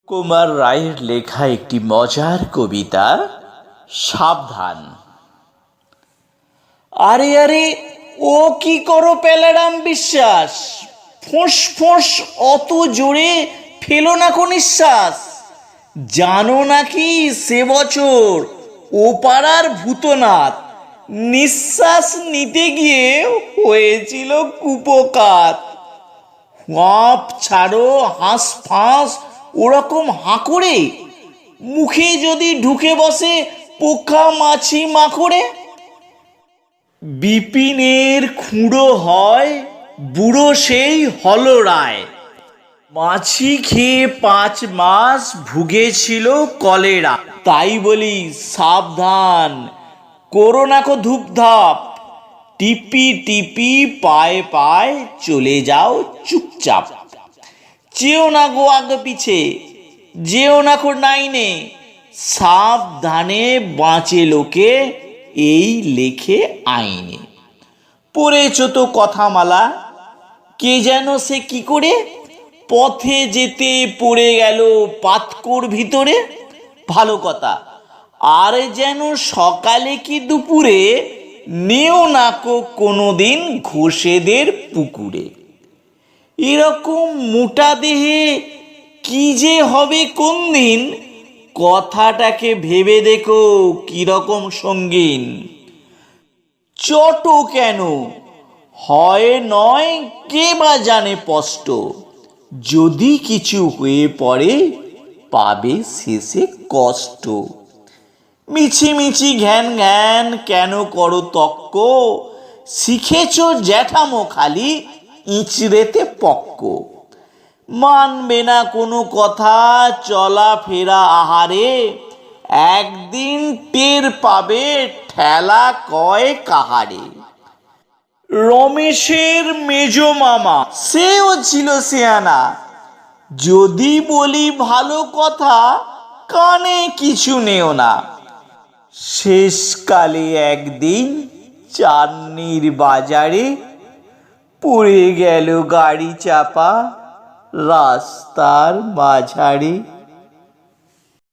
কুমার রায়ের লেখা একটি মজার কবিতা সাবধান। আরে আরে, ও কি করো পেলারাম বিশ্বাস? ফোঁস ফোঁস অত জোরে ফেলো না কো নিঃশ্বাস। জানো নাকি সে বছর ও পাড়ার ভূতনাথ নিঃশ্বাস নিতে গিয়ে হয়েছিল কুপোকাত। হাঁপ ছাড়ো হাঁস ফাঁস ওরকম হাঁ করে, মুখে যদি ঢুকে বসে পোকা মাছি মাকড়ে। বিপিনের খুঁড়ো হয় বুড়ো সেই হল রায়, মাছি খেয়ে 5 মাস ভুগেছিল কলেরা। তাই বলি সাবধান, করোনা কো ধূপধাপ, টিপি টিপি পায়ে পায়ে চলে যাও চুপচাপ। যেও না গো আগে পিছে, যেও না কো নাইনে, সাবধানে বাঁচে লোকে এই লেখে আইনে। পড়েছ তো কথামালা, কে যেন সে কি করে পথে যেতে পড়ে গেল পাতকোর ভিতরে। ভালো কথা, আর যেন সকালে কি দুপুরে নেও নাকো কোনোদিন ঘোষেদের পুকুরে। এরকম মোটা দেহে কি যে হবে কোন দিন, কথাটাকে ভেবে দেখো কিরকম সঙ্গীন। চটো কেন হয় নয় কে বা জানে স্পষ্ট, যদি কিছু হয়ে পড়ে পাবে শেষে কষ্ট। মিছিমিছি ঘ্যান ঘ্যান কেন করো তক্ক, শিখেছ জ্যাঠামো খালি ইঁচড়েতে পক্ক। মানবে না কোনো কথা চলা ফেরা আহারে, একদিন টের পাবে ঠেলা কয় কাহারে। রমেশের মেজ মামা সেও ছিল সিয়ানা, যদি বলি ভালো কথা কানে কিছু নেও না। শেষকালে একদিন চাঁদনির বাজারে পড়ে গেল গাড়ি চাপা রাস্তার মাঝারে।